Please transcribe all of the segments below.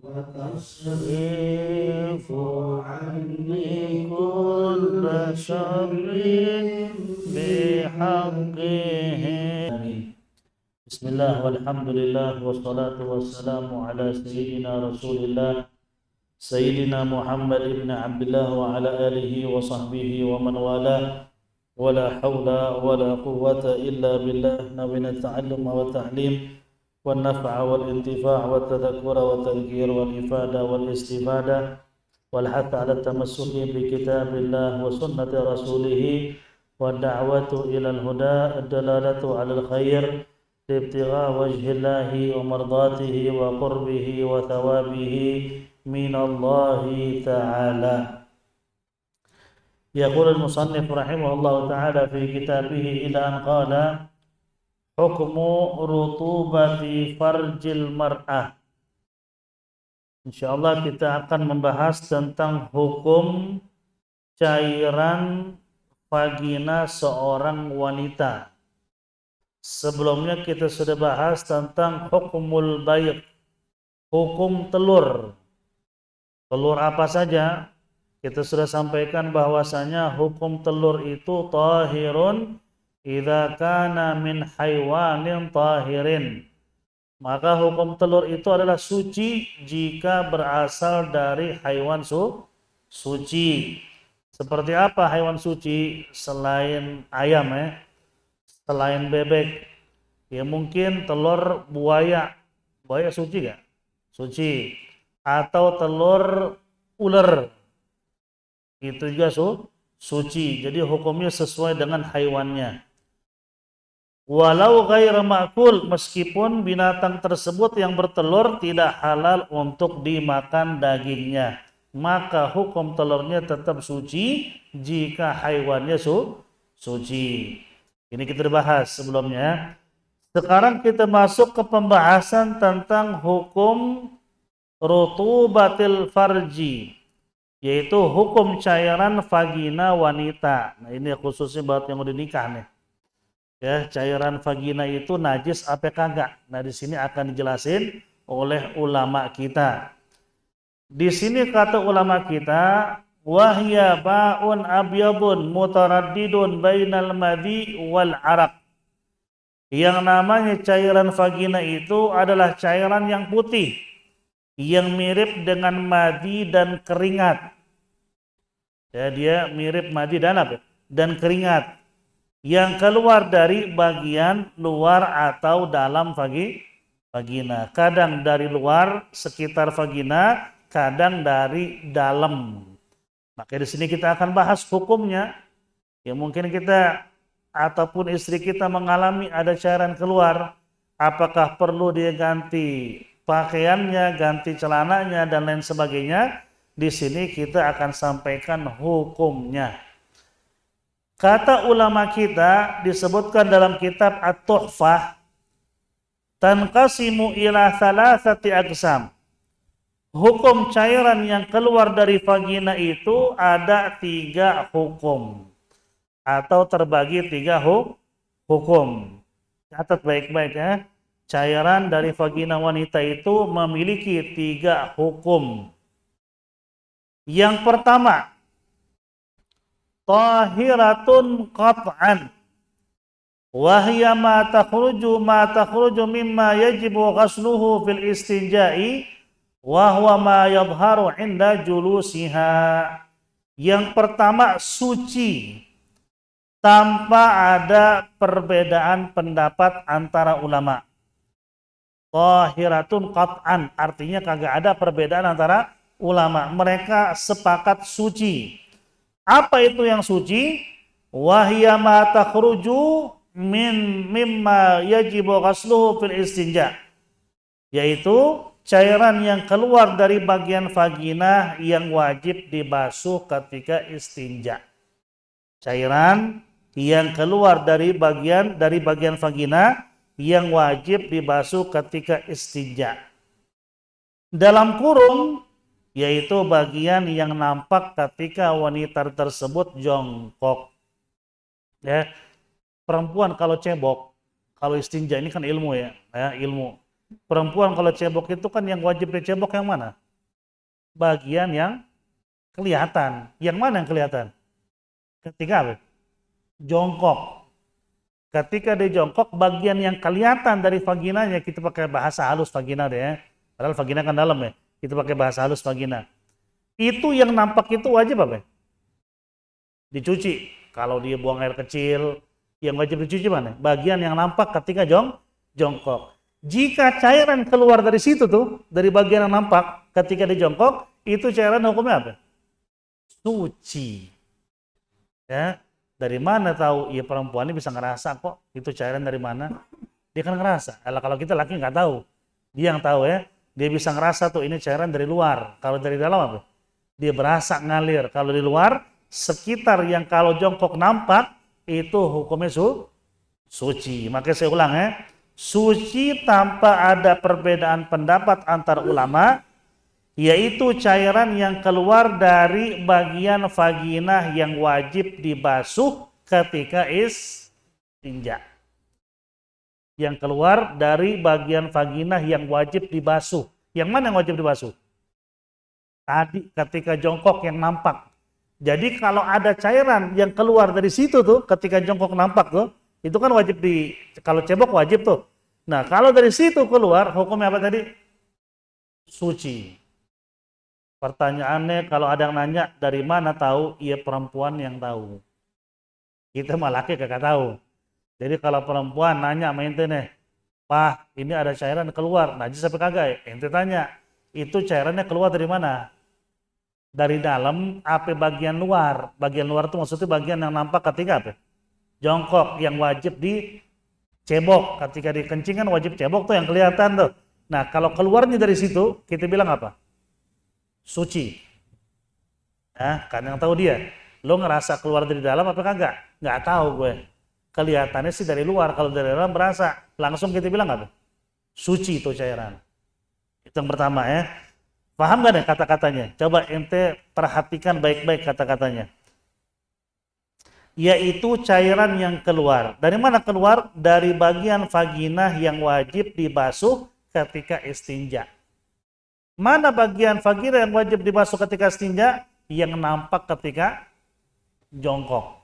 وتصرف عني كل شر بحقه. بسم الله والحمد لله والصلاة والسلام على سيدنا رسول الله سيدنا محمد بن عبد الله وعلى آله وصحبه ومن والاه ولا حول ولا قوة إلا بالله نوينا التعلم والتعليم والنفع والانتفاع والتذكر والتذكير والإفادة والاستفادة والحث على التمسك بكتاب الله وسنة رسوله والدعوة إلى الهدى الدلالة على الخير ابتغاء وجه الله ومرضاته وقربه وثوابه من الله تعالى. يقول المصنف رحمه الله تعالى في كتابه إلى أن قال حكم رطوبة فرج المرأة. Insyaallah kita akan membahas tentang hukum cairan vagina seorang wanita. Sebelumnya kita sudah bahas tentang hukumul bayd, hukum telur. Telur apa saja? Kita sudah sampaikan bahwasanya hukum telur itu tahirun idza kana min haywanin tahirin. Maka hukum telur itu adalah suci jika berasal dari haiwan suci. Seperti apa haiwan suci selain ayam selain bebek? Ya mungkin telur buaya. Buaya suci gak? Suci. Atau telur ular. Itu juga suci. Jadi hukumnya sesuai dengan haiwannya. Walau ghaira ma'kul, meskipun binatang tersebut yang bertelur tidak halal untuk dimakan dagingnya, maka hukum telurnya tetap suci jika haiwannya suci. Ini kita bahas sebelumnya. Sekarang kita masuk ke pembahasan tentang hukum rutubatil farji, yaitu hukum cairan vagina wanita. Nah ini khususnya buat yang udah nikah nih. Ya, cairan vagina itu najis apa kagak? Nah, di sini akan dijelasin oleh ulama kita. Di sini kata ulama kita, wahya ba'un abyadun mutaraddidun bainal madhi wal araq. Yang namanya cairan vagina itu adalah cairan yang putih, yang mirip dengan madhi dan keringat. Ya, dia mirip madhi dan apa? Dan keringat. Yang keluar dari bagian luar atau dalam vagina. Kadang dari luar sekitar vagina, kadang dari dalam. Maka di sini kita akan bahas hukumnya. Ya mungkin kita ataupun istri kita mengalami ada cairan keluar, apakah perlu dia ganti pakaiannya, ganti celananya dan lain sebagainya. Di sini kita akan sampaikan hukumnya. Kata ulama kita disebutkan dalam kitab At-Tuhfah, tanqasimu ila thalathati aqsam. Hukum cairan yang keluar dari vagina itu ada 3 hukum atau terbagi 3 hukum. Catat baik-baik ya. Cairan dari vagina wanita itu memiliki 3 hukum. Yang pertama, tahiratun qat'an wa hiya ma takhruju mimma yajibu ghasluhu fil istinja'i wa huwa ma yadhharu 'inda julusiha. Yang pertama suci tanpa ada perbedaan pendapat antara ulama. Tahiratun qat'an artinya kagak ada perbedaan antara ulama. Mereka sepakat suci. Apa itu yang suci? Wahya ma takhruju mimma yajibu ghasluhu fil istinja. Yaitu cairan yang keluar dari bagian vagina yang wajib dibasuh ketika istinja. Cairan yang keluar dari bagian vagina yang wajib dibasuh ketika istinja. Dalam kurung, yaitu bagian yang nampak ketika wanita tersebut jongkok. Ya, perempuan kalau cebok, kalau istinja ini kan ilmu ya ilmu. Perempuan kalau cebok itu kan yang wajib dicebok yang mana? Bagian yang kelihatan. Yang mana yang kelihatan? Ketika apa? Jongkok. Ketika dia jongkok, bagian yang kelihatan dari vaginanya, kita pakai bahasa halus vagina deh ya. Padahal vagina kan dalam ya. Kita pakai bahasa halus vagina. Itu yang nampak itu wajib apa? Dicuci. Kalau dia buang air kecil, yang wajib dicuci mana? Bagian yang nampak ketika jongkok. Jika cairan keluar dari situ tuh, dari bagian yang nampak ketika dia jongkok, itu cairan hukumnya apa? Suci. Ya, dari mana tahu? Ya perempuan ini bisa ngerasa kok itu cairan dari mana? Dia kan ngerasa. Kalau kita laki nggak tahu, dia yang tahu ya. Dia bisa ngerasa tuh ini cairan dari luar. Kalau dari dalam apa? Dia berasa ngalir. Kalau di luar, sekitar yang kalau jongkok nampak itu hukumnya suci. Makanya saya ulang ya, suci tanpa ada perbedaan pendapat antar ulama, yaitu cairan yang keluar dari bagian vagina yang wajib dibasuh ketika istinja. Yang keluar dari bagian vagina yang wajib dibasuh. Yang mana yang wajib dibasuh? Tadi ketika jongkok yang nampak. Jadi kalau ada cairan yang keluar dari situ tuh ketika jongkok nampak tuh, itu kan wajib kalau cebok wajib tuh. Nah, kalau dari situ keluar hukumnya apa tadi? Suci. Pertanyaannya kalau ada yang nanya dari mana tahu? Iya perempuan yang tahu. Kita mah laki kagak tahu. Jadi kalau perempuan nanya sama ente nih, "Pak, ini ada cairan keluar, najis apa kagak?" Ente tanya, "Itu cairannya keluar dari mana?" Dari dalam apa bagian luar? Bagian luar itu maksudnya bagian yang nampak ketika apa? Jongkok yang wajib dicebok. Ketika dikencing kan wajib cebok tuh yang kelihatan tuh. Nah, kalau keluarnya dari situ, kita bilang apa? Suci. Nah, kan yang tahu dia. Lo ngerasa keluar dari dalam apa kagak? Nggak tahu gue. Kelihatannya sih dari luar, kalau dari dalam berasa. Langsung kita bilang apa? Suci itu cairan. Itu yang pertama ya. Paham gak nih kata-katanya? Coba ente perhatikan baik-baik kata-katanya. Yaitu cairan yang keluar. Dari mana keluar? Dari bagian vagina yang wajib dibasuh ketika istinja. Mana bagian vagina yang wajib dibasuh ketika istinja? Yang nampak ketika jongkok.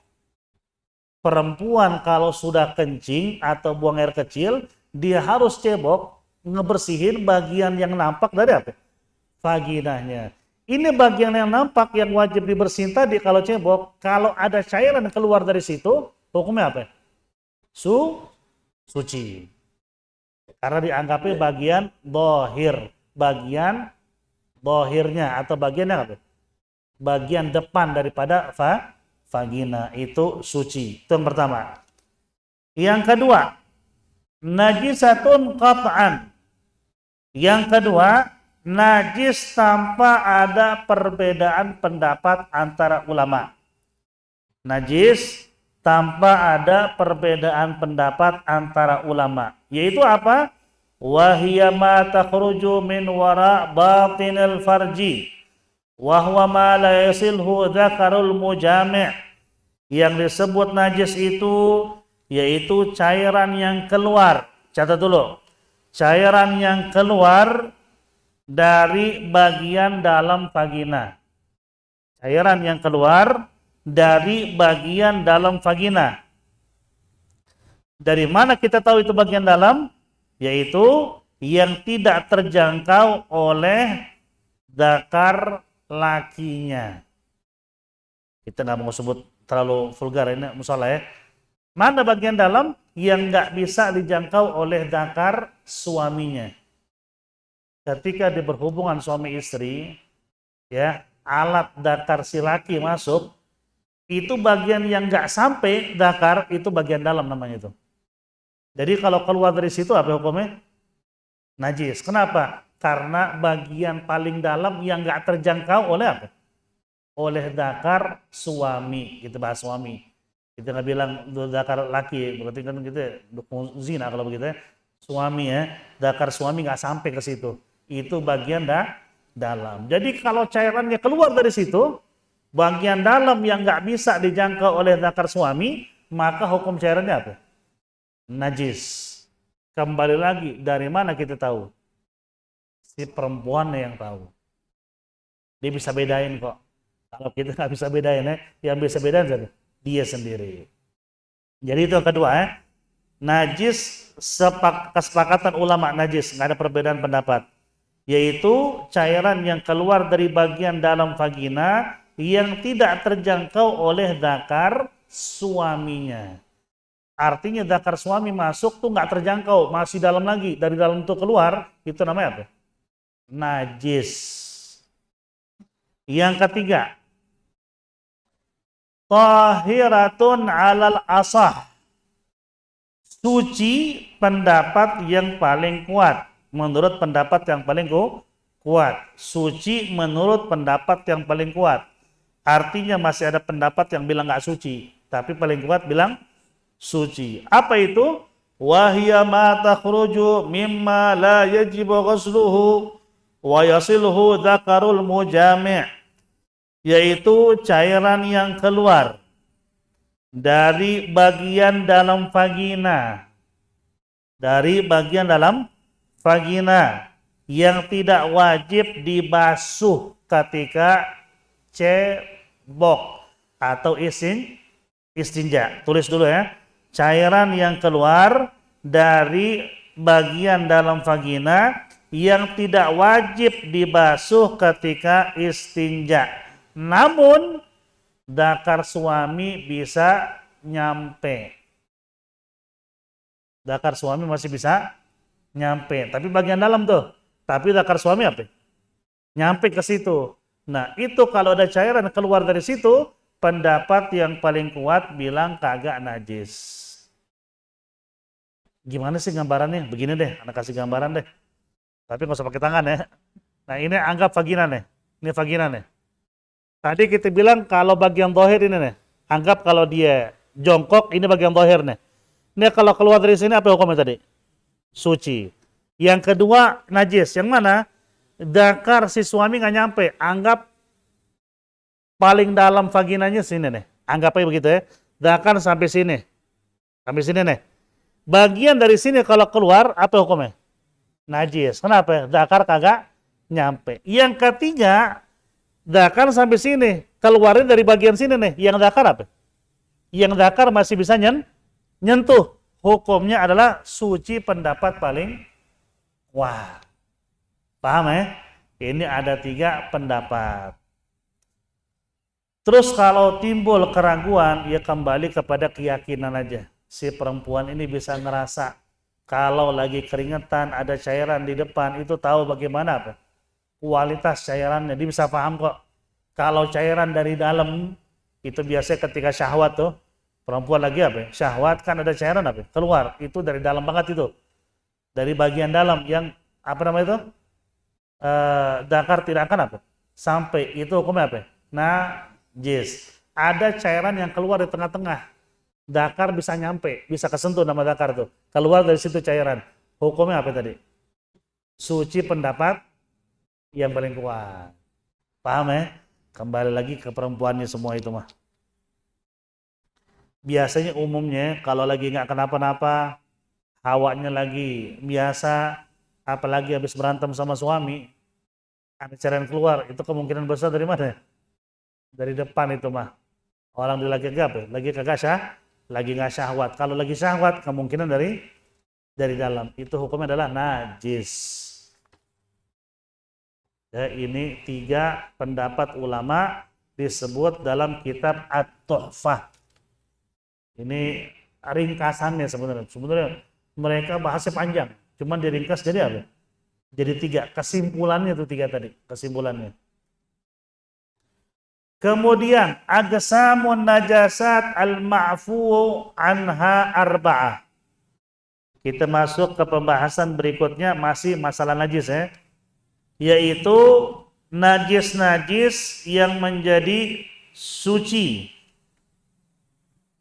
Perempuan kalau sudah kencing atau buang air kecil, dia harus cebok, ngebersihin bagian yang nampak dari apa? Vaginanya. Ini bagian yang nampak yang wajib dibersihin tadi kalau cebok. Kalau ada cairan yang keluar dari situ, hukumnya apa? Suci. Karena dianggapnya bagian dohir. Bagian dohirnya atau bagian apa? Bagian depan daripada vagina itu suci. Itu yang pertama. Yang kedua, najisatun qat'an. Yang kedua, najis tanpa ada perbedaan pendapat antara ulama. Najis tanpa ada perbedaan pendapat antara ulama. Yaitu apa? Wahiya ma takhruju min wara batinil farji. Wahwa ma la yasilhu dzakarul mujami'. Yang disebut najis itu yaitu cairan yang keluar. Catat dulu. Cairan yang keluar dari bagian dalam vagina. Cairan yang keluar dari bagian dalam vagina. Dari mana kita tahu itu bagian dalam? Yaitu yang tidak terjangkau oleh dzakar lakinya. Kita nggak mau sebut terlalu vulgar ini musola ya. Mana bagian dalam yang nggak bisa dijangkau oleh dzakar suaminya? Ketika dia berhubungan suami istri, ya alat dzakar si laki masuk, itu bagian yang nggak sampai dzakar itu bagian dalam namanya itu. Jadi kalau keluar dari situ apa hukumnya? Najis. Kenapa? Karena bagian paling dalam yang nggak terjangkau oleh apa? Oleh dzakar suami. Kita bahas suami. Kita nggak bilang dzakar laki, berarti kan kita zina kalau begitu ya. Suami ya, dzakar suami nggak sampai ke situ. Itu bagian dalam. Jadi kalau cairannya keluar dari situ, bagian dalam yang nggak bisa dijangkau oleh dzakar suami, maka hukum cairannya apa? Najis. Kembali lagi, dari mana kita tahu? Si perempuan yang tahu. Dia bisa bedain kok. Kalau kita nggak bisa bedain, yang bisa bedain siapa? Dia sendiri. Jadi itu yang kedua, najis, kesepakatan ulama najis, nggak ada perbedaan pendapat. Yaitu cairan yang keluar dari bagian dalam vagina yang tidak terjangkau oleh zakar suaminya. Artinya zakar suami masuk tuh nggak terjangkau, masih dalam lagi, dari dalam tuh keluar, itu namanya apa? Najis. Yang ketiga, tahiratun alal asah. Suci pendapat yang paling kuat. Menurut pendapat yang paling kuat. Suci menurut pendapat yang paling kuat. Artinya masih ada pendapat yang bilang nggak suci, tapi paling kuat bilang suci. Apa itu? Wahya ma takhruju mimma la yajibu ghusluhu wa yasiluhu dzakarul mujami'. Yaitu cairan yang keluar dari bagian dalam vagina. Dari bagian dalam vagina yang tidak wajib dibasuh ketika cebok atau istinja. Tulis dulu ya. Cairan yang keluar dari bagian dalam vagina yang tidak wajib dibasuh ketika istinja. Namun zakar suami bisa nyampe. Zakar suami masih bisa nyampe, tapi bagian dalam tuh. Tapi zakar suami apa? Nyampe ke situ. Nah, itu kalau ada cairan keluar dari situ, pendapat yang paling kuat bilang kagak najis. Gimana sih gambarannya? Begini deh, anak kasih gambaran deh. Tapi nggak usah pakai tangan ya. Nah, ini anggap vagina nih. Ini vagina nih. Tadi kita bilang kalau bagian dohir ini nih. Anggap kalau dia jongkok, ini bagian dohir nih. Ini kalau keluar dari sini apa hukumnya tadi? Suci. Yang kedua, najis. Yang mana? Zakar si suami nggak nyampe. Anggap paling dalam vaginanya sini nih. Anggap aja begitu ya. Zakar sampai sini. Sampai sini nih. Bagian dari sini kalau keluar, apa hukumnya? Najis. Kenapa? Zakar kagak nyampe. Yang ketiga, zakar sampai sini. Keluarin dari bagian sini nih. Yang zakar apa? Yang zakar masih bisa nyentuh. Hukumnya adalah suci pendapat paling kuat. Paham ya? Ini ada 3 pendapat. Terus kalau timbul keraguan, ya kembali kepada keyakinan aja. Si perempuan ini bisa ngerasa kalau lagi keringetan ada cairan di depan, itu tahu bagaimana apa? Kualitas cairannya, dia bisa paham kok. Kalau cairan dari dalam, itu biasanya ketika syahwat tuh, perempuan lagi apa? Syahwat kan ada cairan apa? Keluar, itu dari dalam banget itu. Dari bagian dalam yang apa namanya itu? Zakar tidak akan apa? Sampai itu hukumnya apa? Najis. Ada cairan yang keluar di tengah-tengah. Zakar bisa nyampe, bisa kesentuh nama zakar tuh. Keluar dari situ cairan. Hukumnya apa tadi? Suci pendapat yang paling kuat. Paham ya? Kembali lagi ke perempuannya semua itu mah. Biasanya umumnya kalau lagi nggak kenapa-napa, hawanya lagi biasa, apalagi habis berantem sama suami, ada cairan keluar, itu kemungkinan besar dari mana? Dari depan itu mah. Orang dia lagi apa? Lagi kagak lagi nggak syahwat. Kalau lagi syahwat, kemungkinan dari dalam. Itu hukumnya adalah najis. Ya, ini 3 pendapat ulama disebut dalam kitab At-Tuhfah. Ini ringkasannya sebenarnya. Sebenarnya mereka bahasnya panjang, cuman diringkas jadi apa? Jadi 3. Kesimpulannya itu 3 tadi. Kesimpulannya. Kemudian agsamun najasat al-ma'fu anha arba'ah. Kita masuk ke pembahasan berikutnya, masih masalah najis ya. Yaitu najis-najis yang menjadi suci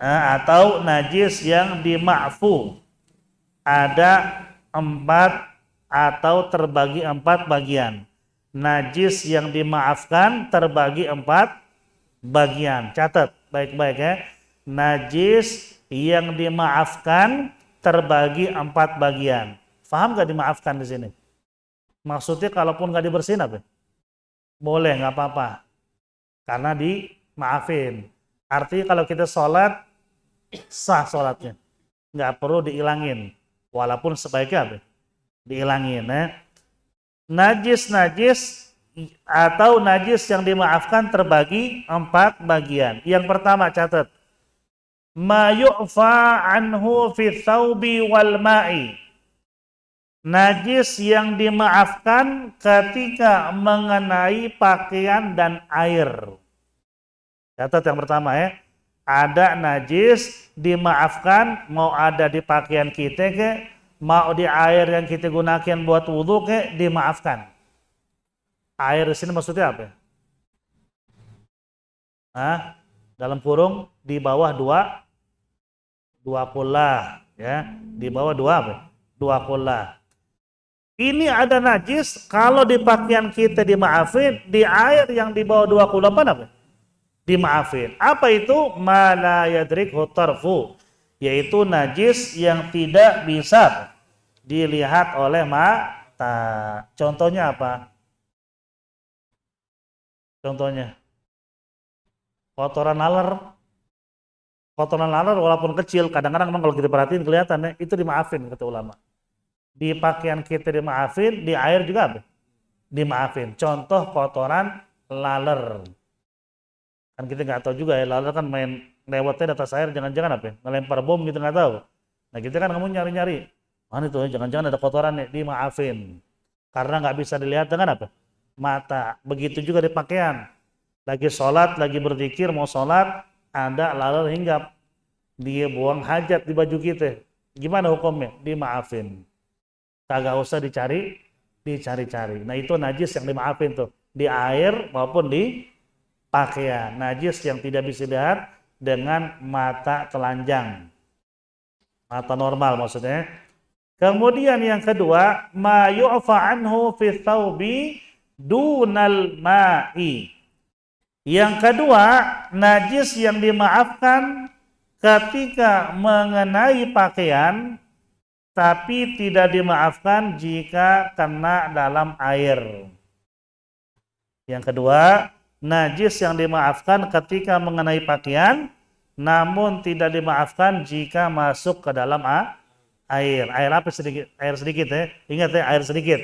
atau najis yang dima'fu. Ada 4 atau terbagi 4 bagian. Najis yang dimaafkan terbagi 4 bagian. Catat baik-baik ya. Najis yang dimaafkan terbagi 4 bagian. Faham gak dimaafkan di sini? Maksudnya kalaupun gak dibersihin apa? Boleh, nggak apa-apa. Karena dimaafin. Artinya kalau kita sholat, sah sholatnya. Nggak perlu diilangin. Walaupun sebaiknya apa? Diilangin. Najis atau najis yang dimaafkan terbagi 4 bagian. Yang pertama catat. Ma yu'fa anhu fi thawbi wal ma'i. Najis yang dimaafkan ketika mengenai pakaian dan air. Catat yang pertama ya. Ada najis dimaafkan, mau ada di pakaian kita ke, mau di air yang kita gunakan buat wudhu ke, dimaafkan. Air di sini maksudnya apa? Dalam kurung di bawah dua kula, ya, di bawah 2 kula. Ini ada najis, kalau di pakaian kita dimaafin, di air yang di bawah 2 kula apa? Dimaafin. Apa itu? Ma la yadrikhu tarfu, yaitu najis yang tidak bisa dilihat oleh mata. Contohnya apa? Contohnya kotoran laler. Kotoran laler walaupun kecil, kadang-kadang memang kalau kita perhatiin kelihatan ya, itu dimaafin kata ulama. Di pakaian kita dimaafin, di air juga apa? Dimaafin. Contoh kotoran laler. Kan kita nggak tahu juga ya, laler kan main lewatnya di atas air, jangan-jangan apa ya? Ngelempar bom gitu, nggak tahu. Nah kita kan kamu nyari-nyari, mana itu ya, jangan-jangan ada kotoran nih, dimaafin. Karena nggak bisa dilihat dengan apa? Mata. Begitu juga di pakaian. Lagi sholat, lagi berzikir, mau sholat, ada laler hinggap. Dia buang hajat di baju kita. Gimana hukumnya? Dimaafin. Kagak usah dicari-cari. Nah itu najis yang dimaafin tuh. Di air maupun di pakaian. Najis yang tidak bisa dilihat dengan mata telanjang. Mata normal maksudnya. Kemudian yang kedua, ma yu'fa anhu fi thawbi dunal ma'i. Yang kedua, najis yang dimaafkan ketika mengenai pakaian, tapi tidak dimaafkan jika kena dalam air. Yang kedua, najis yang dimaafkan ketika mengenai pakaian, namun tidak dimaafkan jika masuk ke dalam air. Air apa sedikit? Air sedikit ya. Ingat ya, air sedikit.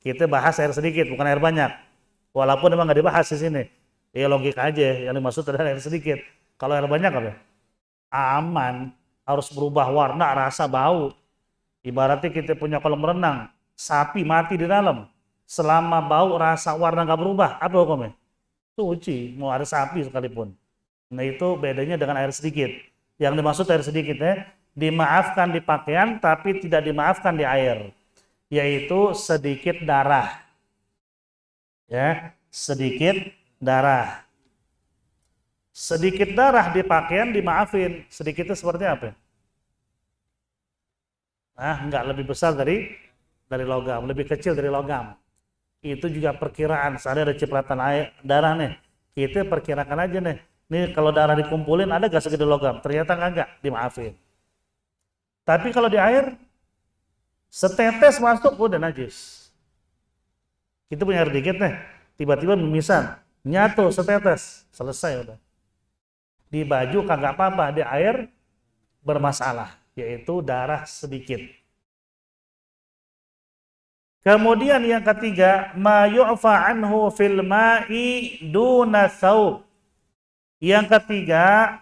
Kita bahas air sedikit, bukan air banyak. Walaupun memang nggak dibahas di sini. Ya logika aja, yang dimaksud adalah air sedikit. Kalau air banyak apa? Aman, harus berubah warna, rasa, bau. Ibaratnya kita punya kolam renang, sapi mati di dalam. Selama bau, rasa, warna nggak berubah, apa hukumnya? Suci, mau ada sapi sekalipun. Nah itu bedanya dengan air sedikit. Yang dimaksud air sedikit ya, dimaafkan di pakaian tapi tidak dimaafkan di air. Yaitu sedikit darah. Ya, sedikit darah. Sedikit darah di pakaian dimaafin. Sedikitnya seperti apa? Enggak lebih besar dari logam, lebih kecil dari logam. Itu juga perkiraan. Misalnya ada cipratan air darah nih. Kita perkirakan aja nih. Nih kalau darah dikumpulin ada gak segede logam? Ternyata enggak, dimaafin. Tapi kalau di air setetes masuk udah najis. Kita punya air dikit nih, tiba-tiba mimisan. Nyatu setetes, selesai udah. Di baju kagak apa-apa, di air bermasalah, yaitu darah sedikit. Kemudian yang ketiga, ma yu'fa anhu fil ma'i duna thawb. Yang ketiga,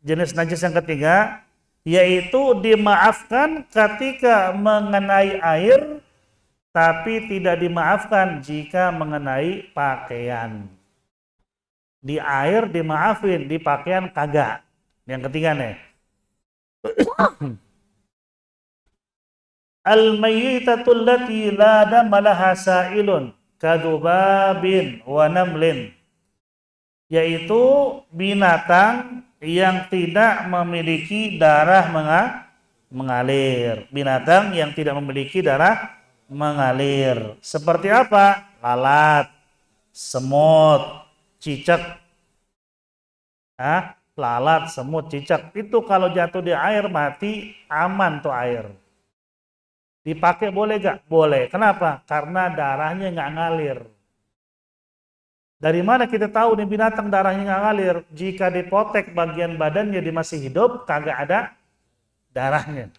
jenis najis yang ketiga, yaitu dimaafkan ketika mengenai air, tapi tidak dimaafkan jika mengenai pakaian. Di air dimaafin, di pakaian kagak. Yang ketiga nih. Al-mayyitatul lati la dama laha sa'ilun kadubabin wa namlin. Yaitu binatang yang tidak memiliki darah mengalir. Binatang yang tidak memiliki darah mengalir. Seperti apa? Lalat, semut, cicak, lalat, semut, cicak. Itu kalau jatuh di air mati, aman tuh air. Dipakai boleh gak? Boleh. Kenapa? Karena darahnya nggak ngalir. Dari mana kita tahu nih binatang darahnya nggak ngalir? Jika dipotek bagian badannya dia masih hidup, kagak ada darahnya.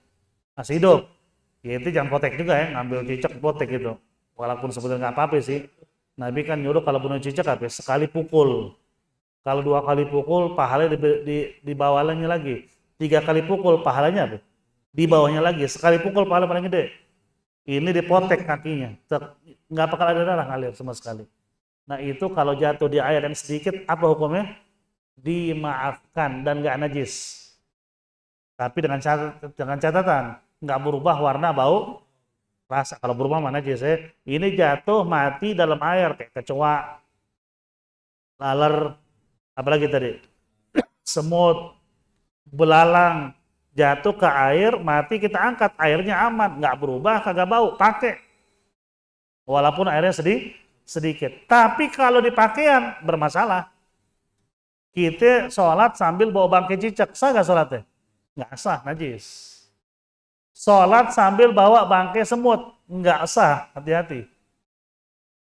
Masih hidup. Ya itu jangan potek juga ya, ngambil cicak potek gitu. Walaupun sebenarnya nggak apa-apa sih. Nabi kan nyuruh kalau bunuh cicak apa? Sekali pukul. Kalau 2 kali pukul, pahalanya di bawahnya lagi. 3 kali pukul, pahalanya apa? Di bawahnya lagi. Sekali pukul, pahala paling gede. Ini dipotek kakinya. Nggak bakal ada darah ngalir sama sekali. Nah itu kalau jatuh di air yang sedikit, apa hukumnya? Dimaafkan dan nggak najis. Tapi dengan catatan, nggak berubah warna, bau, rasa. Kalau berubah mana najis ya. Ini jatuh mati dalam air kayak kecoa, laler, apalagi tadi, semut, belalang, jatuh ke air, mati kita angkat, airnya aman, nggak berubah, kagak bau, pakai. Walaupun airnya sedikit. Tapi kalau di pakaian bermasalah. Kita sholat sambil bawa bangkai cicak, sah nggak sholatnya? Nggak sah, najis. Sholat sambil bawa bangkai semut, nggak sah, hati-hati.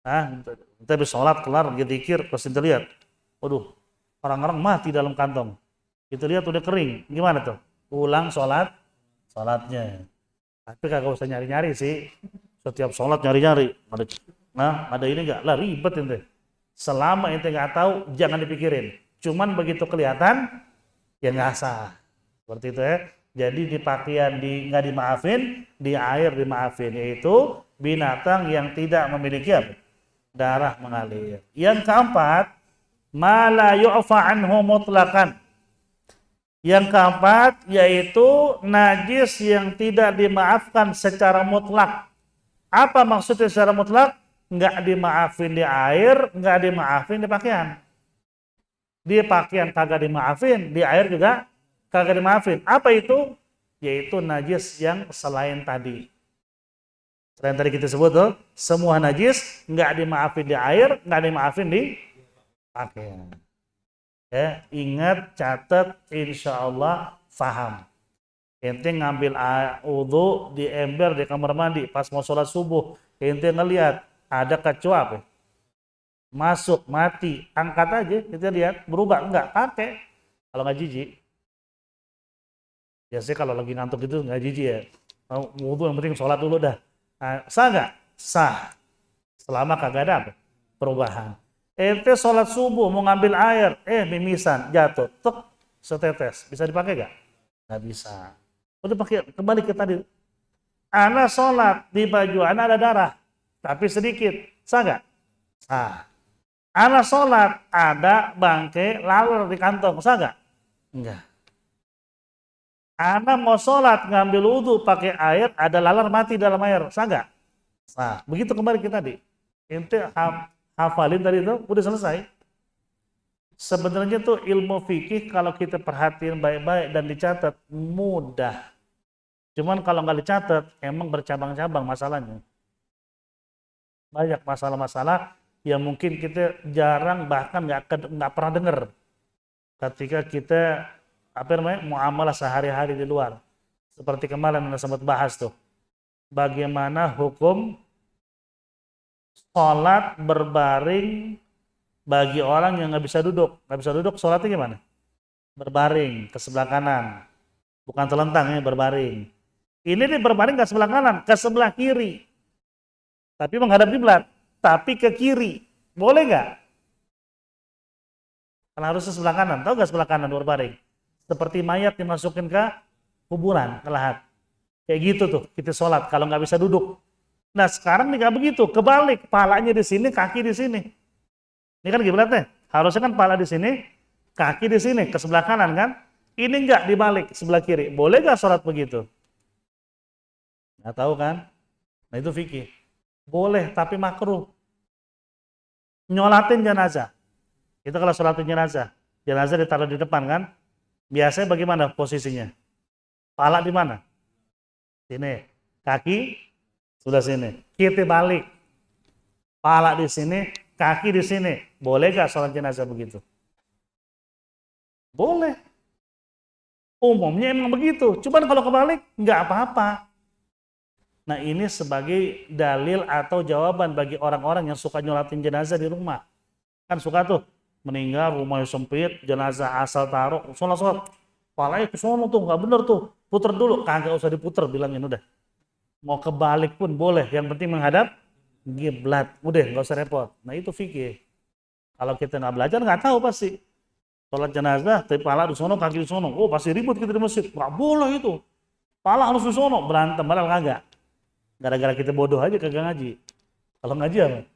Nah, kita habis sholat kelar, zikir, terus kita lihat, waduh, orang-orang mati dalam kantong. Kita lihat udah kering, gimana tuh? Ulang sholatnya. Tapi kagak usah nyari-nyari sih. Setiap sholat nyari-nyari. Nah, ada ini nggak? Lah ribet ente. Selama ente nggak tahu, jangan dipikirin. Cuman begitu kelihatan, ya nggak sah. Seperti itu ya. Jadi di pakaian nggak dimaafin, di air dimaafin. Yaitu binatang yang tidak memiliki apa? Darah mengalir. Yang keempat, ma la yu'fa anhu mutlaqan. Yang keempat yaitu najis yang tidak dimaafkan secara mutlak. Apa maksudnya secara mutlak? Nggak dimaafin di air, nggak dimaafin di pakaian. Di pakaian kagak dimaafin, di air juga kagak dimaafin. Apa itu? Yaitu najis yang selain tadi. Selain tadi kita sebut tuh, semua najis nggak dimaafin di air, nggak dimaafin di pakaian. Ya, ingat, catat, insya Allah faham. Ente ngambil wudhu di ember di kamar mandi pas mau sholat subuh, ente ngelihat ada kecoa apa? Masuk mati, angkat aja, kita lihat berubah enggak, pakai. Kalau nggak jijik, biasanya kalau lagi ngantuk itu nggak jijik ya. Wudhu yang penting sholat dulu dah. Nah, sah nggak? Sah. Selama kagak ada apa? Perubahan. Ente sholat subuh mau ngambil air, mimisan, jatuh, tek, setetes, bisa dipakai nggak? Nggak bisa. Udah pakai, kembali ke tadi. Ana sholat di baju ana ada darah, tapi sedikit, sah nggak? Sah. Ana sholat ada bangkai laler di kantong, sah nggak? Enggak. Ana mau sholat ngambil wudhu pakai air, ada laler mati dalam air, sah nggak? Sah. Begitu kembali ke tadi. Ente hafalin tadi itu, udah selesai. Sebenarnya tuh ilmu fikih kalau kita perhatiin baik-baik dan dicatat mudah. Cuman kalau nggak dicatat emang bercabang-cabang masalahnya. Banyak masalah-masalah yang mungkin kita jarang bahkan nggak pernah dengar ketika kita muamalah sehari-hari di luar. Seperti kemarin yang sempat bahas tuh. Bagaimana hukum sholat berbaring bagi orang yang nggak bisa duduk, sholatnya gimana? Berbaring ke sebelah kanan, bukan telentang ya, berbaring. Ini nih berbaring ke sebelah kanan, ke sebelah kiri, tapi menghadap kiblat, tapi ke kiri, boleh nggak? Karena harusnya sebelah kanan, tahu nggak sebelah kanan berbaring? Seperti mayat dimasukin ke kuburan, ke lahat. Kayak gitu tuh, kita sholat kalau nggak bisa duduk. Nah sekarang nih nggak begitu, kebalik, palanya di sini, kaki di sini. Ini kan kiblatnya, harusnya kan pala di sini, kaki di sini, ke sebelah kanan kan? Ini enggak dibalik, sebelah kiri. Boleh nggak sholat begitu? Nggak tahu kan? Nah itu fikih. Boleh, tapi makruh. Nyolatin jenazah. Itu kalau sholatin jenazah. Jenazah ditaruh di depan kan? Biasanya bagaimana posisinya? Pala di mana? Sini. Kaki sudah sini. Kita balik. Pala di sini, kaki di sini. Boleh gak sholat jenazah begitu? Boleh. Umumnya emang begitu. Cuman kalau kebalik, nggak apa-apa. Nah ini sebagai dalil atau jawaban bagi orang-orang yang suka nyolatin jenazah di rumah. Kan suka tuh, meninggal rumahnya sempit, jenazah asal taruh, sholat. Palanya ke sono tuh, nggak bener tuh. Puter dulu, kagak usah diputer, bilangin udah. Mau kebalik pun boleh, yang penting menghadap kiblat. Udah, nggak usah repot. Nah itu fikih. Kalau kita nggak belajar, nggak tahu pasti. Sholat jenazah, tapi pala di sono, kaki di sono. Oh pasti ribut kita di masjid. Nggak boleh itu. Pala harus di sono, berantem, padahal kagak. Gara-gara kita bodoh aja kagak ngaji. Kalau ngaji apa?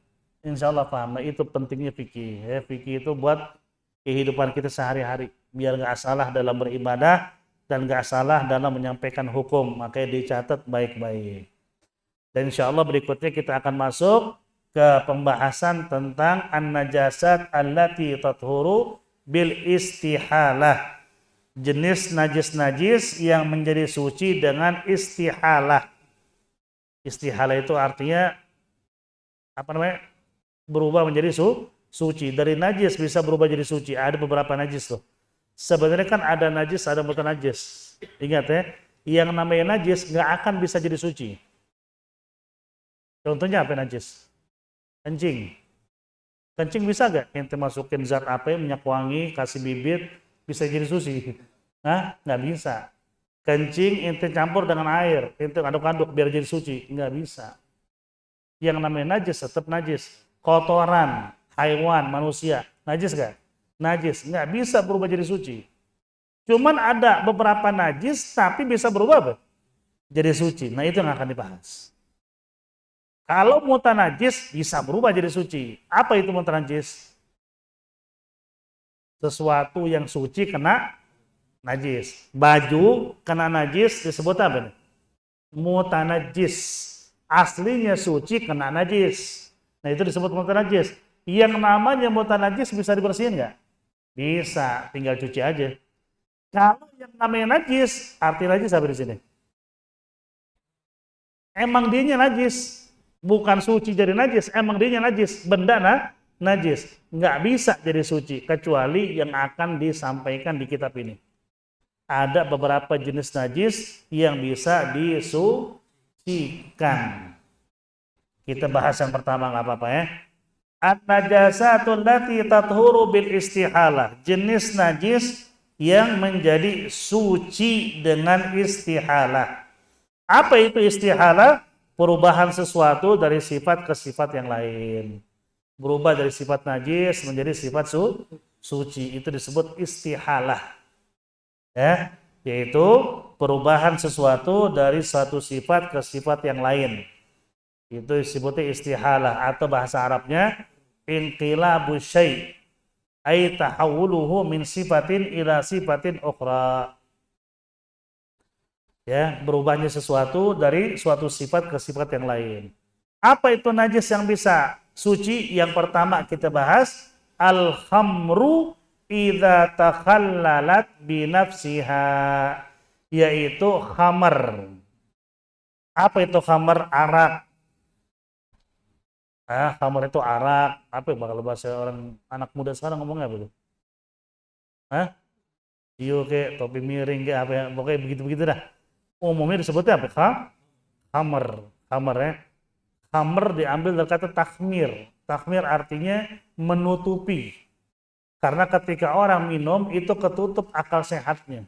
Insya Allah paham. Nah itu pentingnya fikih. Ya, fikih itu buat kehidupan kita sehari-hari. Biar nggak salah dalam beribadah dan nggak salah dalam menyampaikan hukum. Makanya dicatat baik-baik. Dan insya Allah berikutnya kita akan masuk ke pembahasan tentang an-najasat allati tathuru bil istihalah. Jenis najis-najis yang menjadi suci dengan istihalah. Istihalah itu artinya apa namanya? Berubah menjadi suci. Dari najis bisa berubah jadi suci. Ada beberapa najis tuh. Sebenarnya kan ada najis, ada bukan najis. Ingat ya, yang namanya najis nggak akan bisa jadi suci. Contohnya apa najis? Kencing. Kencing bisa nggak? Ente masukin zat apa, minyak wangi, kasih bibit, bisa jadi suci? Nah, nggak bisa. Kencing ente campur dengan air, ente aduk-aduk biar jadi suci? Nggak bisa. Yang namanya najis tetap najis. Kotoran, haiwan, manusia, najis nggak? Najis, nggak bisa berubah jadi suci. Cuman ada beberapa najis tapi bisa berubah apa? Jadi suci. Nah itu yang akan dibahas. Kalau mutanajis bisa berubah jadi suci. Apa itu mutanajis? Sesuatu yang suci kena najis. Baju kena najis disebut apa nih? Mutanajis. Aslinya suci kena najis. Nah itu disebut mutanajis. Yang namanya mutanajis bisa dibersihin nggak? Bisa, tinggal cuci aja. Kalau yang namanya najis, arti najis apa di sini? Emang dianya najis, bukan suci jadi najis. Emang dianya najis, benda najis. Nggak bisa jadi suci kecuali yang akan disampaikan di kitab ini. Ada beberapa jenis najis yang bisa disucikan. Kita bahas yang pertama nggak apa-apa ya. An-najasatul lati tathuru bil istihalah. Jenis najis yang menjadi suci dengan istihalah. Apa itu istihalah? Perubahan sesuatu dari sifat ke sifat yang lain. Berubah dari sifat najis menjadi sifat suci. Itu disebut istihalah. Ya, yaitu perubahan sesuatu dari satu sifat ke sifat yang lain. Itu disebutnya istihalah atau bahasa Arabnya inqilabu syai' ay tahawuluhu min sifatin ila sifatin ukhra. Ya, berubahnya sesuatu dari suatu sifat ke sifat yang lain. Apa itu najis yang bisa suci? Yang pertama kita bahas al-khamru idza takhallalat bi nafsiha, yaitu khamar. Apa itu khamar? Arak. Khamar itu arak. Apa ya bakal bahasa orang anak muda sekarang ngomongnya apa tuh? Iyo kayak topi miring kayak apa ya, pokoknya begitu-begitu dah. Umumnya disebutnya apa? Khamar. Khamar ya. Khamar diambil dari kata takhmir. Takhmir artinya menutupi. Karena ketika orang minum itu ketutup akal sehatnya.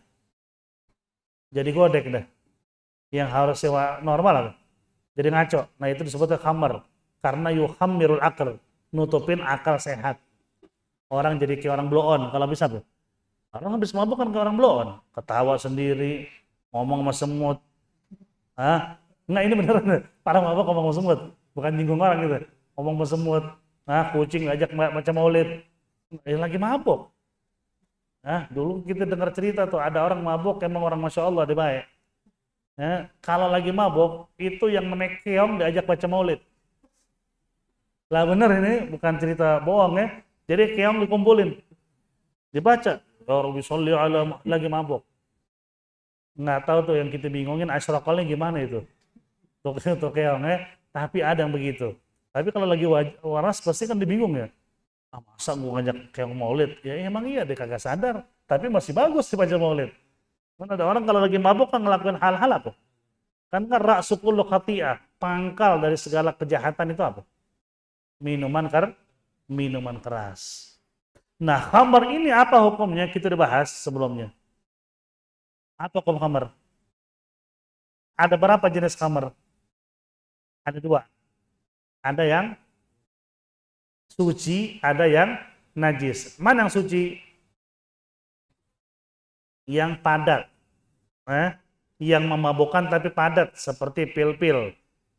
Jadi godek dah. Yang harusnya normal apa? Jadi ngaco. Nah itu disebutnya khamar. Karena yuhammirul akal. Nutupin akal sehat. Orang jadi kayak orang blow on. Kalau bisa tuh. Orang habis mabuk kan kayak orang blow on. Ketawa sendiri. Ngomong sama semut. Enggak ini beneran. Para mabuk ngomong sama semut. Bukan nyinggung orang gitu. Ngomong sama semut. Kucing ngajak macam maulid. Lagi mabuk. Dulu kita dengar cerita tuh ada orang mabuk emang orang Masya Allah dia baik. Kalau lagi mabuk itu yang menaik keong diajak baca maulid. Lah bener ini bukan cerita bohong ya. Jadi keong dikumpulin. Dibaca. Ya Rabbi sholli ala lagi mabuk. Nggak tahu tuh yang kita bingungin asyraqalnya gimana itu. Tuh keong ya. Tapi ada yang begitu. Tapi kalau lagi waras pasti kan dibingung ya. Masa gue ngajak keong maulid? Ya emang iya dia kagak sadar. tapi masih bagus dibaca maulid. Kan ada orang kalau lagi mabuk kan ngelakuin hal-hal apa? Kan ra'su kullu khati'ah, pangkal dari segala kejahatan itu apa? Minuman keras. Nah, khamar ini apa hukumnya? Kita udah bahas sebelumnya. Apa hukum khamar? Ada berapa jenis khamar? Ada dua. Ada yang suci, ada yang najis. Mana yang suci? Yang padat. Yang memabukkan tapi padat, seperti pil-pil.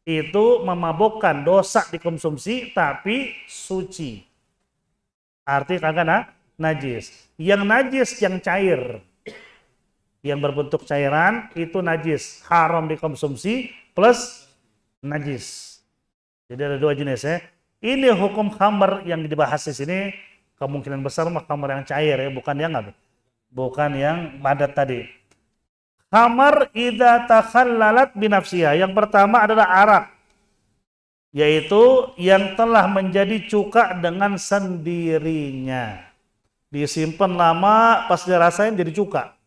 Itu memabukkan, dosa dikonsumsi tapi suci. Arti kagak najis. Yang najis yang cair. Yang berbentuk cairan itu najis, haram dikonsumsi plus najis. Jadi ada dua jenis ya. Ini hukum khamar yang dibahas di sini kemungkinan besar mah khamar yang cair ya, bukan yang apa? Bukan yang padat tadi. Khamar idza takhallalat binafsiha. Yang pertama adalah arak, yaitu yang telah menjadi cuka dengan sendirinya. Disimpan lama, pas dirasain jadi cuka.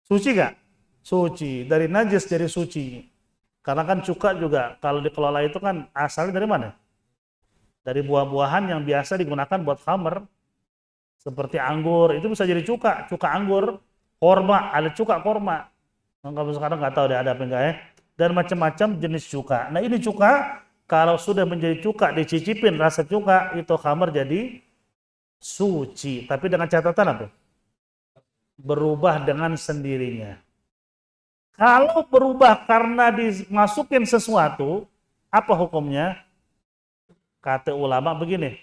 Suci gak? Suci. Dari najis jadi suci. Karena kan cuka juga kalau dikelola itu kan asalnya dari mana? Dari buah-buahan yang biasa digunakan buat khamar. Seperti anggur, itu bisa jadi cuka anggur. Korma, ada cuka korma. Kalau sekarang nggak tahu deh ada apa enggak ya. Dan macam-macam jenis cuka. Nah ini cuka, kalau sudah menjadi cuka, dicicipin rasa cuka, itu khamar jadi suci. Tapi dengan catatan apa? Berubah dengan sendirinya. Kalau berubah karena dimasukin sesuatu, apa hukumnya? Kata ulama begini,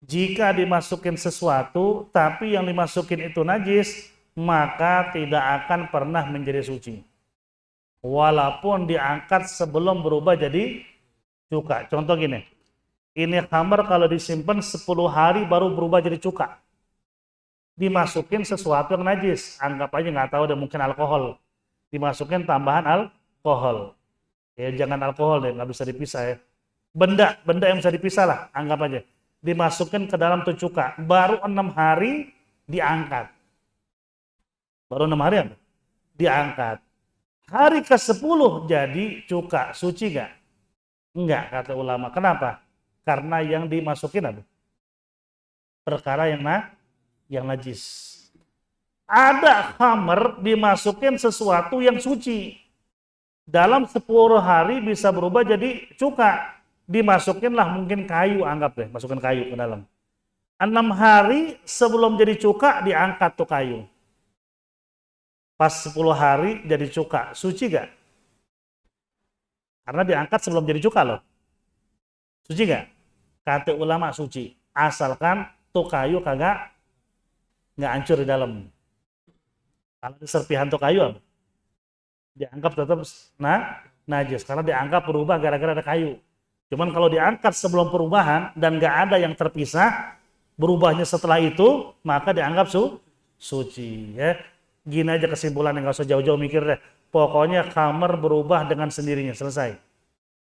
jika dimasukin sesuatu, tapi yang dimasukin itu najis, maka tidak akan pernah menjadi suci. Walaupun diangkat sebelum berubah jadi cuka. Contoh gini, ini khamar kalau disimpan 10 hari baru berubah jadi cuka. Dimasukin sesuatu yang najis, anggap aja nggak tahu deh, mungkin alkohol, dimasukin tambahan alkohol, ya jangan alkohol deh, nggak bisa dipisah ya, benda yang bisa dipisah lah, anggap aja, dimasukin ke dalam tuh cuka, baru 6 hari diangkat, baru 6 hari apa? Diangkat, hari ke-10 jadi cuka, suci nggak? Enggak, kata ulama. Kenapa? Karena yang dimasukin apa? Perkara yang najis. Ada khamar dimasukin sesuatu yang suci. Dalam 10 hari bisa berubah jadi cuka. Dimasukinlah mungkin kayu, anggap deh, masukkan kayu ke dalam. 6 hari sebelum jadi cuka diangkat tuh kayu. Pas 10 hari jadi cuka, suci gak? Karena diangkat sebelum jadi cuka loh. Suci gak? Kata ulama suci. Asalkan tuh kayu kagak nggak hancur di dalam. Kalau di serpihan tuh kayu apa? Dianggap tetap najis karena dianggap berubah gara-gara ada kayu. Cuman kalau diangkat sebelum perubahan dan nggak ada yang terpisah, berubahnya setelah itu, maka dianggap suci. Ya. Gini aja kesimpulannya, nggak usah jauh-jauh mikir deh. Pokoknya khamar berubah dengan sendirinya, selesai.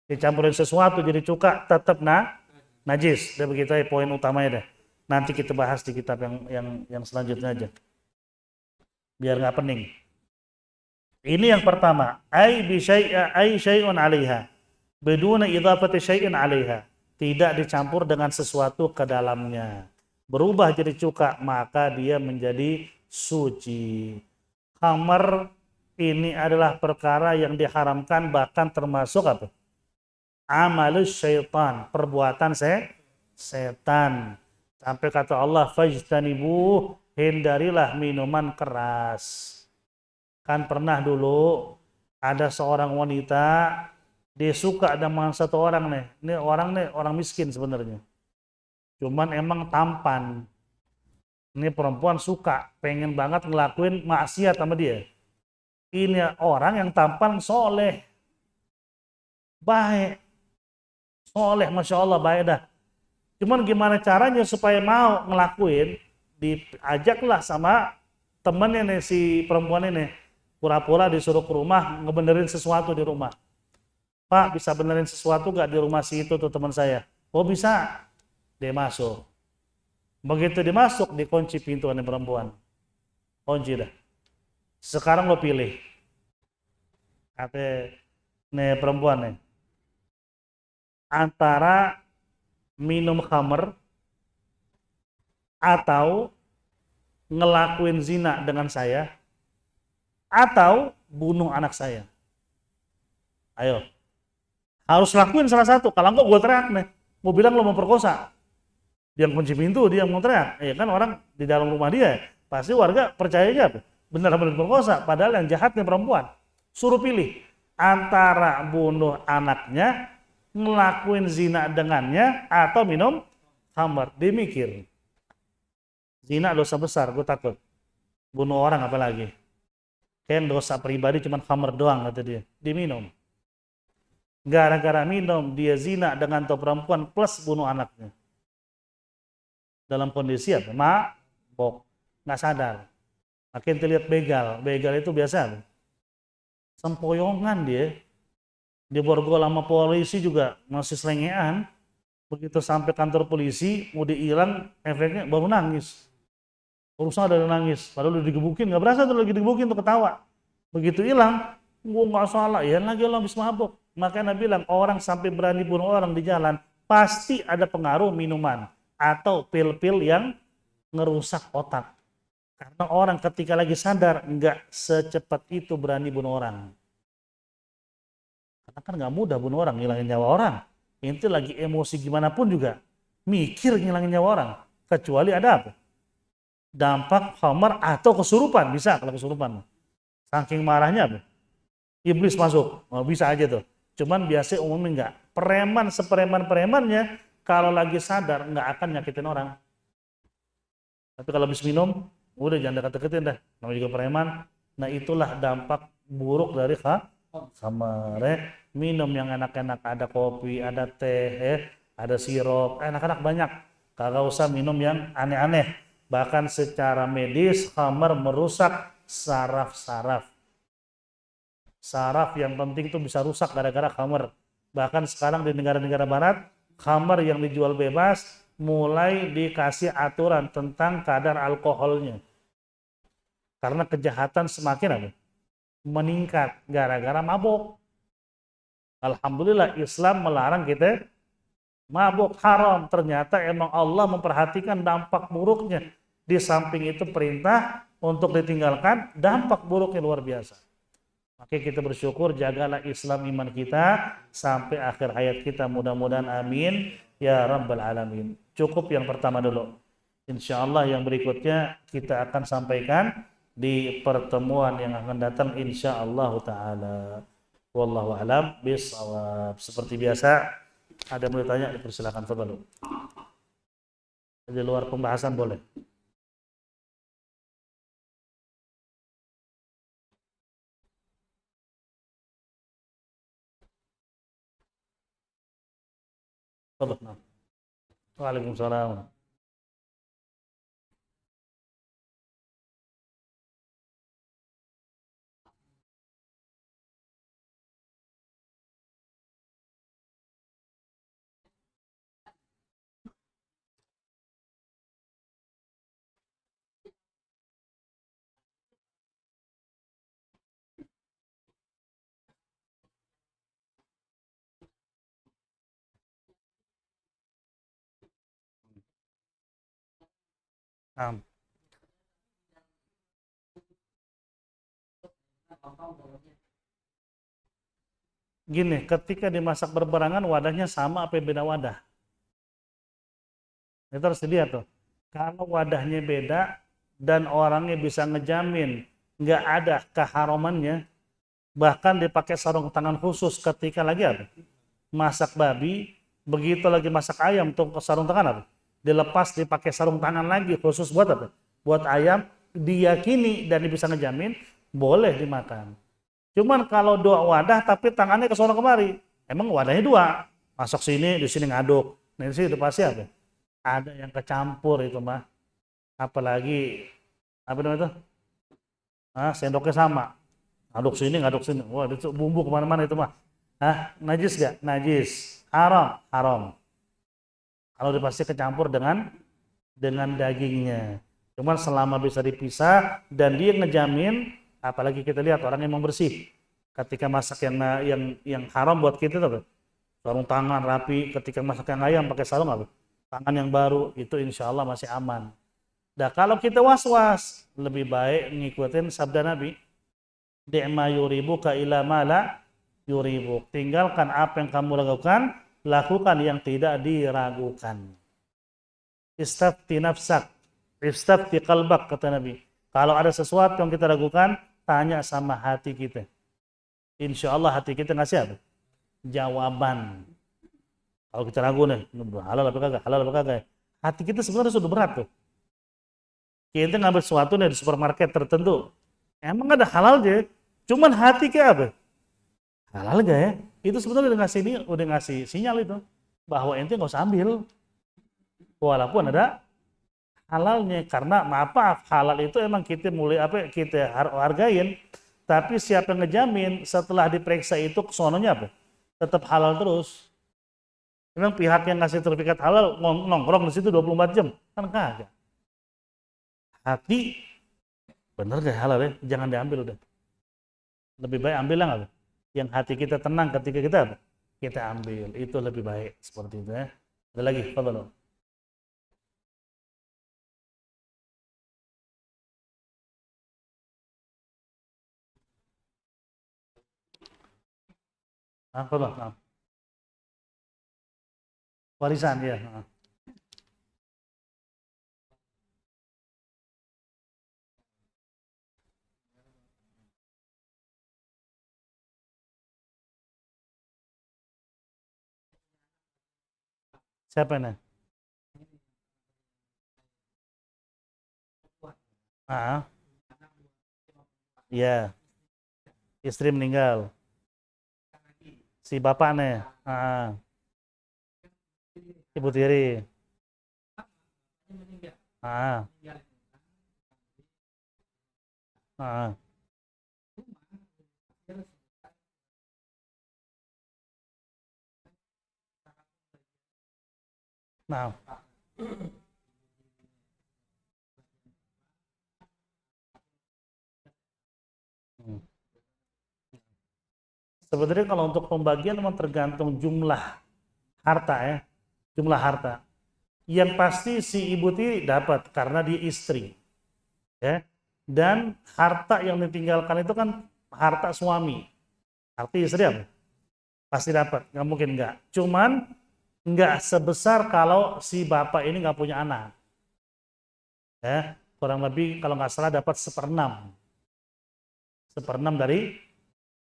Dicampurin sesuatu jadi cuka, tetap najis. Dan begitu ya poin utamanya deh. Nanti kita bahas di kitab yang selanjutnya aja. Biar nggak pening. Ini yang pertama. Ai syai'un 'alaiha. Biduna idhafati syai'in 'alaiha. Tidak dicampur dengan sesuatu ke dalamnya. Berubah jadi cuka, maka dia menjadi suci. Khamar ini adalah perkara yang diharamkan, bahkan termasuk apa? Amalus syaitan, perbuatan setan. Sampai kata Allah, fajtanibu, hindarilah minuman keras. Kan pernah dulu ada seorang wanita, dia suka dengan satu orang nih. Ini orang miskin sebenarnya. Cuman emang tampan. Ini perempuan suka, pengen banget ngelakuin maksiat sama dia. Ini orang yang tampan soleh. Baik. Soleh, Masya Allah, baik dah. Cuman gimana caranya supaya mau ngelakuin, diajaklah sama temennya nih si perempuan ini. Pura-pura disuruh ke rumah, ngebenerin sesuatu di rumah. Pak, bisa benerin sesuatu gak di rumah si itu tuh teman saya? Oh bisa. Dia masuk. Begitu dimasuk, dikunci pintu oleh perempuan. kunci dah. Sekarang lo pilih. Kata nih perempuan nih. Antara minum khamer atau ngelakuin zina dengan saya atau bunuh anak saya. Ayo. Harus lakuin salah satu. Kalau enggak gue teriak nih. Mau bilang lo memperkosa. Dia kunci pintu, dia mau teriak. Ya kan orang di dalam rumah dia. Pasti warga percayanya apa? Benar-benar berkosa. Padahal yang jahatnya perempuan. Suruh pilih antara bunuh anaknya, ngelakuin zina dengannya, atau minum khamar. Dia mikir. Zina dosa besar, gue takut. Bunuh orang apalagi. Kayak dosa pribadi cuma khamar doang kata dia. Diminum. Gara-gara minum dia zina dengan tuh perempuan plus bunuh anaknya. Dalam kondisi apa? Mabok, nggak sadar. Makin terlihat begal. Begal itu biasa sempoyongan dia. Dia borgol sama polisi juga masih selengean. Begitu sampai kantor polisi mau dihilang, efeknya baru nangis. Urusan ada nangis. Padahal udah digebukin, nggak berasa tuh lagi digebukin tuh ketawa. Begitu hilang, gua nggak salah. Ya lagi lo habis mabok. Makanya bilang orang sampai berani bunuh orang di jalan pasti ada pengaruh minuman atau pil-pil yang ngerusak otak. Karena orang ketika lagi sadar nggak secepat itu berani bunuh orang. Karena kan nggak mudah bunuh orang, ngilangin nyawa orang. Itu lagi emosi gimana pun juga mikir ngilangin nyawa orang. Kecuali ada apa? Dampak khamar atau kesurupan, bisa kalau kesurupan. Saking marahnya apa? Iblis masuk, oh, bisa aja tuh. Cuman biasanya umumnya enggak. Preman sepreman-premannya kalau lagi sadar enggak akan nyakitin orang. Tapi kalau habis minum, udah jangan deket-deketin dah. Namanya juga preman. Nah itulah dampak buruk dari khamar. Minum yang enak-enak, ada kopi, ada teh, ada sirup, enak-enak banyak. Kagak usah minum yang aneh-aneh. Bahkan secara medis, khamar merusak saraf-saraf. Saraf yang penting itu bisa rusak gara-gara khamar. Bahkan sekarang di negara-negara barat, khamar yang dijual bebas mulai dikasih aturan tentang kadar alkoholnya. Karena kejahatan semakin apa? Meningkat gara-gara mabuk. Alhamdulillah Islam melarang kita mabuk, haram. Ternyata emang Allah memperhatikan dampak buruknya. Di samping itu perintah untuk ditinggalkan, dampak buruknya luar biasa. Maka kita bersyukur, jagalah Islam iman kita sampai akhir hayat kita, mudah-mudahan amin ya rabbal alamin. Cukup yang pertama dulu. Insya Allah yang berikutnya kita akan sampaikan di pertemuan yang akan datang insya Allah ta'ala. Wallahu a'lam bishawab. Seperti biasa, ada yang mau ditanya, dipersilakan. Fadhlu. Di luar pembahasan boleh. Fadhlu. Waalaikumsalam. Nah, gini, ketika dimasak berbarengan wadahnya sama apa beda wadah? Itu harus dilihat tuh. Kalau wadahnya beda dan orangnya bisa ngejamin nggak ada keharamannya, bahkan dipakai sarung tangan khusus ketika lagi apa? Masak babi, begitu lagi masak ayam tuh sarung tangan apa? Dilepas dipakai sarung tangan lagi khusus buat apa? Buat ayam, diyakini dan bisa ngejamin boleh dimakan. Cuman kalau dua wadah tapi tangannya ke sono kemari, emang wadahnya dua, masuk sini di sini ngaduk, nah di sini itu pasti apa? Ada yang kecampur itu mah, apalagi apa namanya itu? Sendoknya sama, ngaduk sini, wah itu bumbu kemana-mana itu mah. Najis gak? Najis, haram, haram. Kalau pasti kecampur dengan dagingnya. Cuman selama bisa dipisah dan dia ngejamin, apalagi kita lihat orang yang mau bersih. Ketika masak yang haram buat kita tuh, sarung tangan rapi. Ketika masak yang ayam pakai sarung apa? Tangan yang baru itu insya Allah masih aman. Nah kalau kita was-was, lebih baik ngikutin sabda Nabi. Di'ma yuribuka ila mala yuribuk. Tinggalkan apa yang kamu lakukan, lakukan yang tidak diragukan. Istafti nafsak, istafti qalbak, kata Nabi. Kalau ada sesuatu yang kita ragukan, tanya sama hati kita. Insya Allah hati kita ngasih apa? Jawaban. Kalau kita ragu nih, halal apa kagak, halal apa kagak. Hati kita sebenarnya sudah berat tuh. Kita ngambil sesuatu nih di supermarket tertentu. Emang ada halal aja, cuman hati ke apa? Halal gak ya? Itu sebenarnya udah ngasih sinyal itu bahwa ente nggak usah ambil. Walaupun ada halalnya, karena maaf halal itu emang kita mulai kita hargain, tapi siapa yang ngejamin setelah diperiksa itu kesononya apa? Tetap halal terus. Memang pihak yang ngasih sertifikat halal nongkrong di situ 24 jam kan kagak. Hati bener gak halal ya? Jangan diambil udah. Lebih baik ambil lah nggak? Yang hati kita tenang ketika kita ambil, itu lebih baik seperti itu ya. Ada lagi, fadhal. Fadhal. Warisan ya. Siapa ini? Ah, ya, istri meninggal. Si bapaknya. Ibu tiri. Ah, ah. Nah, hmm. Sebenarnya kalau untuk pembagian memang tergantung jumlah harta ya, jumlah harta. Yang pasti si ibu tiri dapat karena dia istri, ya. Dan harta yang ditinggalkan itu kan harta suami. Arti istri apa? Pasti dapat, nggak mungkin nggak. Cuman nggak sebesar kalau si bapak ini nggak punya anak. Ya, kurang lebih kalau nggak salah dapat seperenam, seperenam dari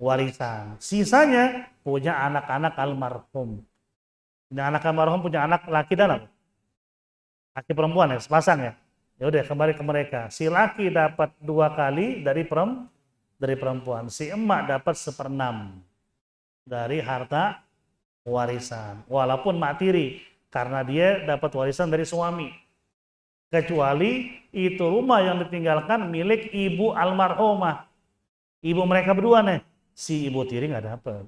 warisan. Sisanya punya anak-anak almarhum. Nah, anak almarhum punya anak laki dan apa? Laki perempuan ya, sepasang ya. Ya udah kembali ke mereka. Si laki dapat 2 kali dari perempuan. Si emak dapat seperenam dari harta warisan. Walaupun mak tiri, karena dia dapat warisan dari suami. Kecuali itu rumah yang ditinggalkan milik ibu almarhumah. Ibu mereka berdua nih. Si ibu tiri nggak dapat.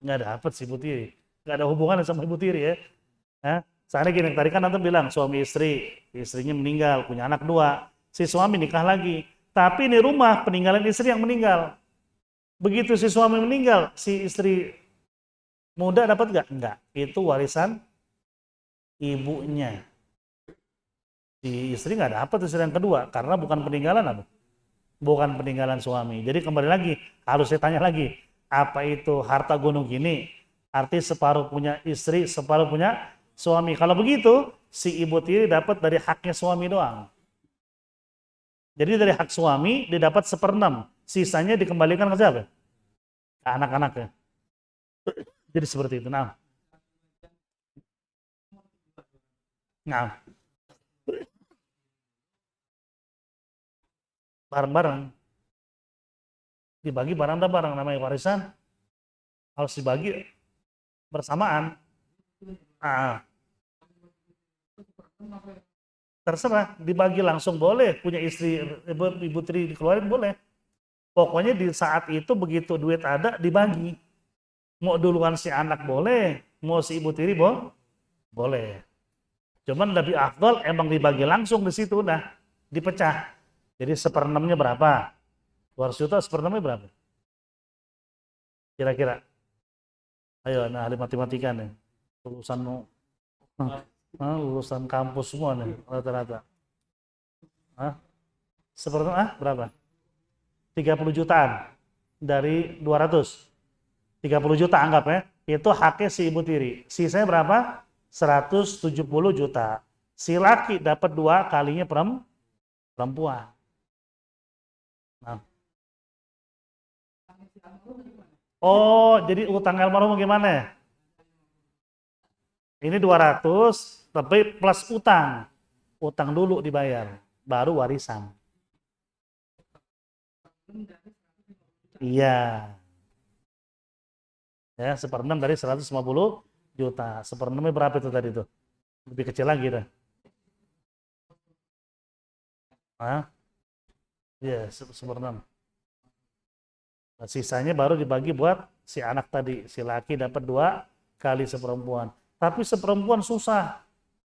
Nggak dapat si ibu tiri. Nggak ada hubungan sama ibu tiri ya. Nah, soalnya gini, tadi kan nanti bilang suami istri, istrinya meninggal, punya anak 2. Si suami nikah lagi. Tapi ini rumah peninggalan istri yang meninggal. Begitu si suami meninggal, si istri muda dapat nggak? Nggak. Itu warisan ibunya. Si istri nggak dapat istri yang kedua karena bukan peninggalan apa? Bukan peninggalan suami. Jadi kembali lagi, harus saya tanya lagi, apa itu harta gunung gini? Arti separuh punya istri, separuh punya suami. Kalau begitu, si ibu tiri dapat dari haknya suami doang. Jadi dari hak suami didapat seperenam, sisanya dikembalikan ke siapa? Ke anak-anaknya. Jadi seperti itu. Nah, bareng-bareng dibagi bareng-bareng, namanya warisan harus dibagi bersamaan. Ah, terserah, dibagi langsung boleh, punya istri ibu tiri dikeluarin boleh. Pokoknya di saat itu begitu duit ada dibagi. Mau duluan si anak boleh, mau si ibu tiri boleh. Cuman lebih afdal emang dibagi langsung di situ udah dipecah. Jadi 1/6-nya berapa? 200 juta 1/6-nya berapa? Kira-kira. Ayo, nah ahli matematika nih. Lulusan lulusan kampus semua nih rata-rata. Hah? 1/6 berapa? 30 jutaan dari 200. 30 juta anggap ya. Itu haknya si ibu tiri. Sisanya berapa? 170 juta. Si laki dapat 2 kalinya perempuan. Nah. Oh, jadi utang almarhum gimana ya? Ini 200, tapi plus utang. Utang dulu dibayar, baru warisan. Iya. Ya, 1/6 dari 150 juta. 1/6-nya berapa itu tadi tuh? Lebih kecil lagi dah. Hah? Iya, 1/6. Nah, sisanya baru dibagi buat si anak tadi. Si laki dapat 2 kali seperempuan. Tapi seperempuan susah.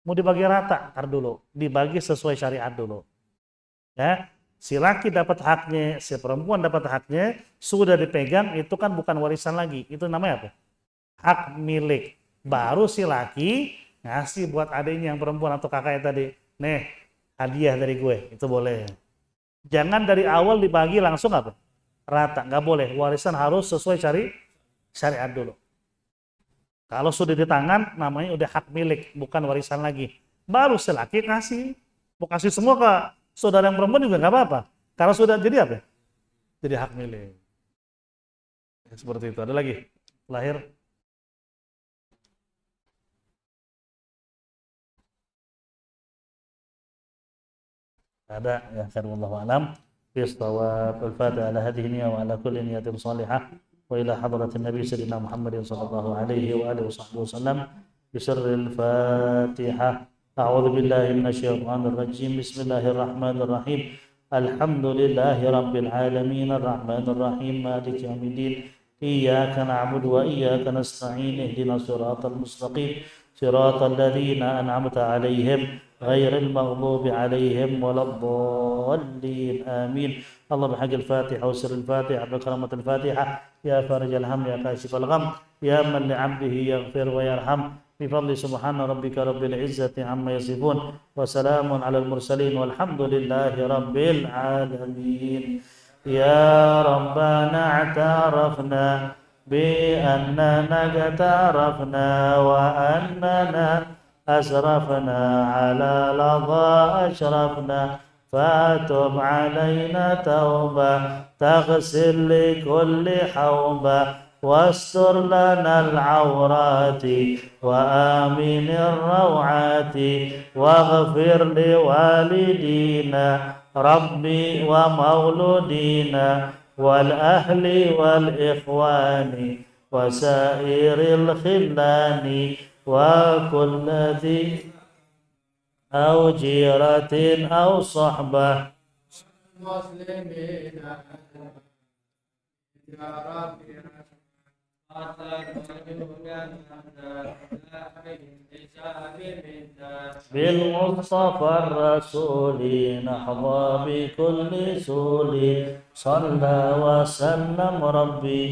Mau dibagi rata, ntar dulu. Dibagi sesuai syariat dulu. Ya, si laki dapat haknya, si perempuan dapat haknya, sudah dipegang, itu kan bukan warisan lagi. Itu namanya apa? Hak milik. Baru si laki ngasih buat adiknya yang perempuan atau kakaknya tadi. Nih, hadiah dari gue. Itu boleh. Jangan dari awal dibagi langsung apa? Rata. Nggak boleh. Warisan harus sesuai syariat dulu. Kalau sudah di tangan, namanya udah hak milik, bukan warisan lagi. Baru si laki kasih. Mau kasih semua ke saudara yang perempuan juga nggak apa-apa. Kalau sudah jadi apa? Jadi hak milik. Ya, seperti itu. Ada lagi? Lahir. Ada ya, wallahu alam. Bisawab al-Fatihah ala hadhihi niyya wa ala kulli niyatin salihah wa ila hadratin Nabi sayyidina Muhammadin sallallahu alaihi wa alihi wasallam bisirril Fatihah. A'udzu billahi minasyaitonir rajim. Bismillahirrahmanirrahim. Alhamdulillahi rabbil alamin arrahmanir rahim maliki yaumiddin. Iyyaka na'budu wa iyyaka nasta'in ihdinas siratal mustaqim siratal ladzina an'amta 'alaihim غير المغضوب عليهم ولا الضالين آمين. اللهم بحق الفاتحة وسر الفاتحة بكرامة الفاتحة يا فارج الهم يا كاشف الغم يا من لعبده يغفر ويرحم بفضل سبحان ربك رب العزة عما يصفون وسلام على المرسلين والحمد لله رب العالمين. يا ربنا اعترفنا بأننا اقترفنا وأننا أسرفنا على لظى أشرفنا فاتب علينا توبة تغسل لكل حوبة واستر لنا العورات وآمن الروعات واغفر لوالدينا ربي ومولودينا والأهل والإخوان وسائر الخلان وكل ذي أو جيرة أو صحبة مسلمين يا رب بالمصطفى الرسول نحظى بكل سول صلى وسلم ربي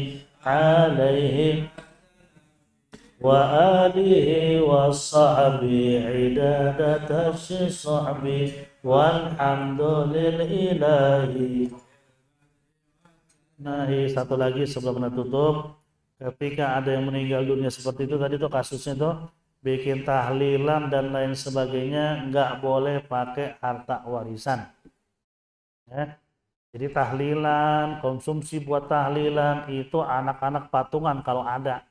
عليه وآله والصحب عداد الصحب والحمد لله. Nah, satu lagi sebelum tutup, ketika ada yang meninggal dunia seperti itu tadi tuh kasusnya tuh bikin tahlilan dan lain sebagainya, nggak boleh pakai harta warisan. Ya. Jadi tahlilan, konsumsi buat tahlilan itu anak-anak patungan kalau ada.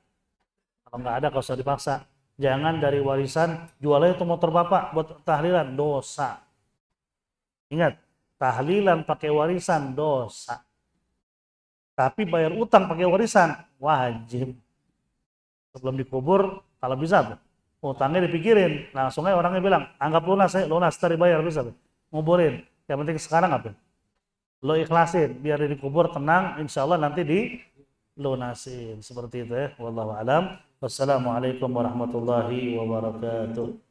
Kalau nggak ada, kalau usah dipaksa. Jangan dari warisan, jualnya itu motor bapak buat tahlilan, dosa. Ingat, tahlilan pakai warisan, dosa. Tapi bayar utang pakai warisan, wajib. Sebelum dikubur, kalau bisa, utangnya dipikirin. Langsung aja orangnya bilang, anggap lunas, lunas, tadi bayar, bisa. Nguburin. Yang penting sekarang apa? Lo ikhlasin, biar dikubur tenang, insya Allah nanti dilunasin. Seperti itu ya, wallahu alam. Wassalamualaikum warahmatullahi wabarakatuh.